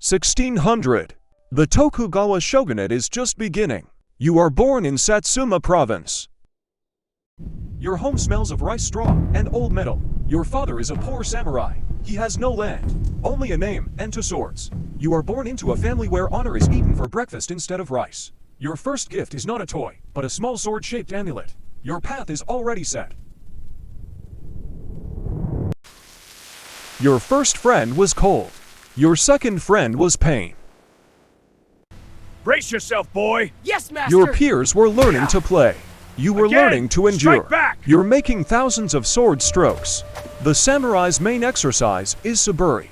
1600. The Tokugawa shogunate is just beginning. You are born in Satsuma province. Your home smells of rice straw and old metal. Your father is a poor samurai. He has no land, only a name and two swords. You are born into a family where honor is eaten for breakfast instead of rice. Your first gift is not a toy, but a small sword-shaped amulet. Your path is already set. Your first friend was cold. Your second friend was pain. Brace yourself, boy! Yes, master! Your peers were learning to play. You were Again, learning to endure. strike back! You're making thousands of sword strokes. The samurai's main exercise is saburi.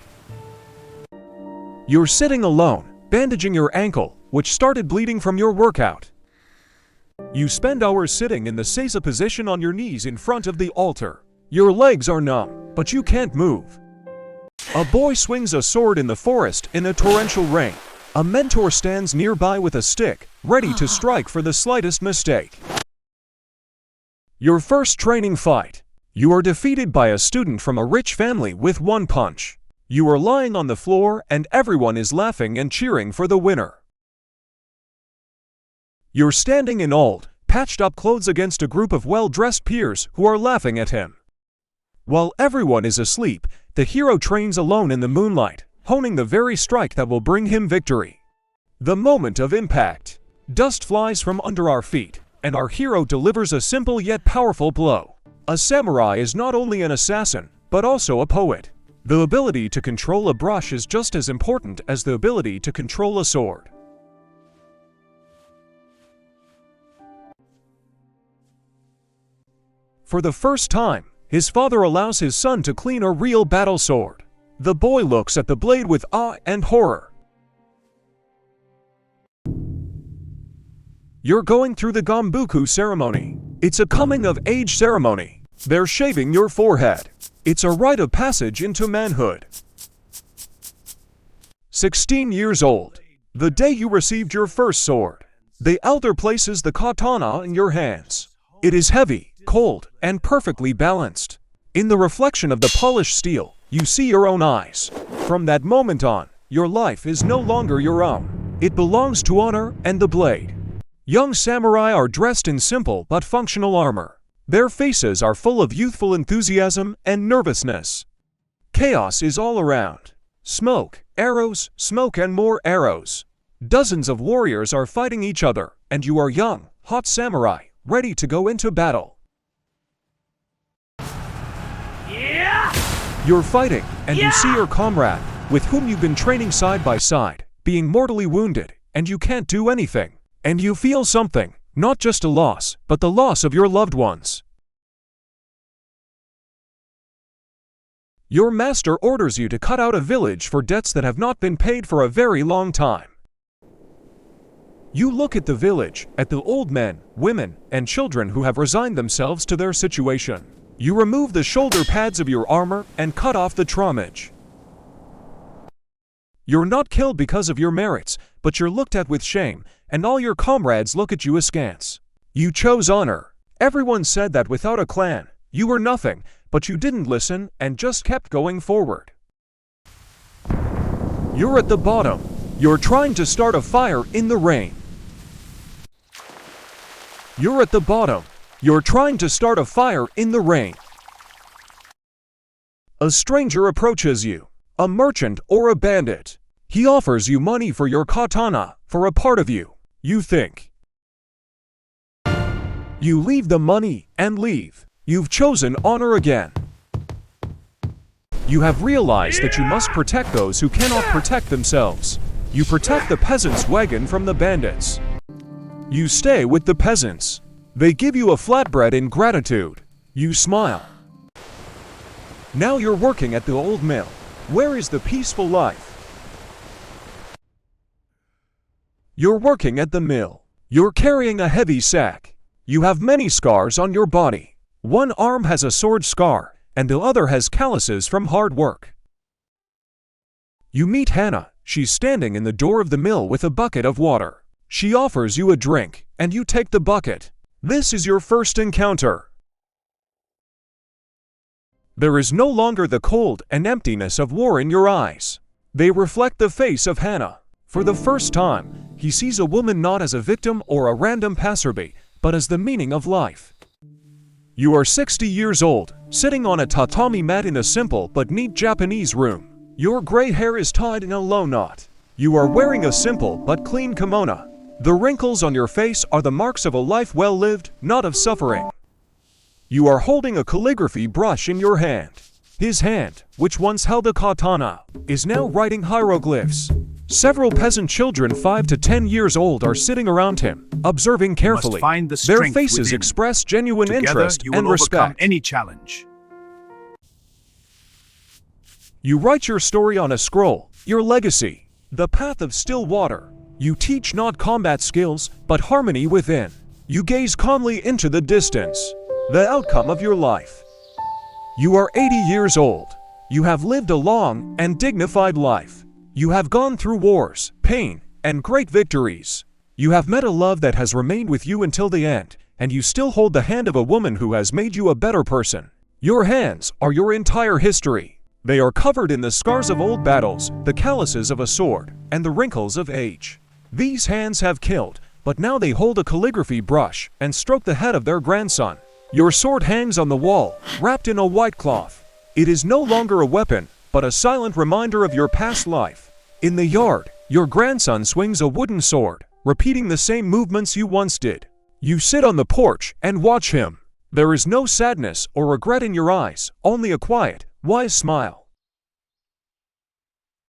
You're sitting alone, bandaging your ankle, which started bleeding from your workout. You spend hours sitting in the seiza position on your knees in front of the altar. Your legs are numb, but you can't move. A boy swings a sword in the forest in a torrential rain. A mentor stands nearby with a stick, ready to strike for the slightest mistake. Your first training fight. You are defeated by a student from a rich family with one punch. You are lying on the floor and everyone is laughing and cheering for the winner. You're standing in old, patched-up clothes against a group of well-dressed peers who are laughing at him. While everyone is asleep, the hero trains alone in the moonlight, honing the very strike that will bring him victory. The moment of impact. Dust flies from under our feet, and our hero delivers a simple yet powerful blow. A samurai is not only an assassin, but also a poet. The ability to control a brush is just as important as the ability to control a sword. For the first time, his father allows his son to clean a real battle sword. The boy looks at the blade with awe and horror. You're going through the Gombuku ceremony. It's a coming-of-age ceremony. They're shaving your forehead. It's a rite of passage into manhood. 16 years old. The day you received your first sword. The elder places the katana in your hands. It is heavy, cold, and perfectly balanced. In the reflection of the polished steel, you see your own eyes. From that moment on, your life is no longer your own. It belongs to honor and the blade. Young samurai are dressed in simple but functional armor. Their faces are full of youthful enthusiasm and nervousness. Chaos is all around. Smoke, arrows, smoke and more arrows. Dozens of warriors are fighting each other, and you are young, hot samurai, ready to go into battle. You're fighting, and you see your comrade, with whom you've been training side by side, being mortally wounded, and you can't do anything. And you feel something, not just a loss, but the loss of your loved ones. Your master orders you to cut out a village for debts that have not been paid for a very long time. You look at the village, at the old men, women, and children who have resigned themselves to their situation. You remove the shoulder pads of your armor and cut off the traumage. You're not killed because of your merits, but you're looked at with shame, and all your comrades look at you askance. You chose honor. Everyone said that without a clan, you were nothing, but you didn't listen and just kept going forward. You're at the bottom. You're trying to start a fire in the rain. You're at the bottom. You're trying to start a fire in the rain. A stranger approaches you, a merchant or a bandit. He offers you money for your katana, for a part of you. You think. You leave the money and leave. You've chosen honor again. You have realized that you must protect those who cannot protect themselves. You protect the peasants' wagon from the bandits. You stay with the peasants. They give you a flatbread in gratitude. You smile. Now you're working at the old mill. Where is the peaceful life? You're working at the mill. You're carrying a heavy sack. You have many scars on your body. One arm has a sword scar, and the other has calluses from hard work. You meet Hannah. She's standing in the door of the mill with a bucket of water. She offers you a drink, and you take the bucket. This is your first encounter. There is no longer the cold and emptiness of war in your eyes. They reflect the face of Hana. For the first time, he sees a woman not as a victim or a random passerby, but as the meaning of life. You are 60 years old, sitting on a tatami mat in a simple but neat Japanese room. Your gray hair is tied in a low knot. You are wearing a simple but clean kimono. The wrinkles on your face are the marks of a life well lived, not of suffering. You are holding a calligraphy brush in your hand. His hand, which once held a katana, is now writing hieroglyphs. Several peasant children 5 to 10 years old are sitting around him, observing carefully. Their faces express genuine interest and respect. Any challenge. You write your story on a scroll, your legacy, the path of still water. You teach not combat skills, but harmony within. You gaze calmly into the distance, the outcome of your life. You are 80 years old. You have lived a long and dignified life. You have gone through wars, pain, and great victories. You have met a love that has remained with you until the end, and you still hold the hand of a woman who has made you a better person. Your hands are your entire history. They are covered in the scars of old battles, the calluses of a sword, and the wrinkles of age. These hands have killed, but now they hold a calligraphy brush and stroke the head of their grandson. Your sword hangs on the wall, wrapped in a white cloth. It is no longer a weapon, but a silent reminder of your past life. In the yard, your grandson swings a wooden sword, repeating the same movements you once did. You sit on the porch and watch him. There is no sadness or regret in your eyes, only a quiet, wise smile.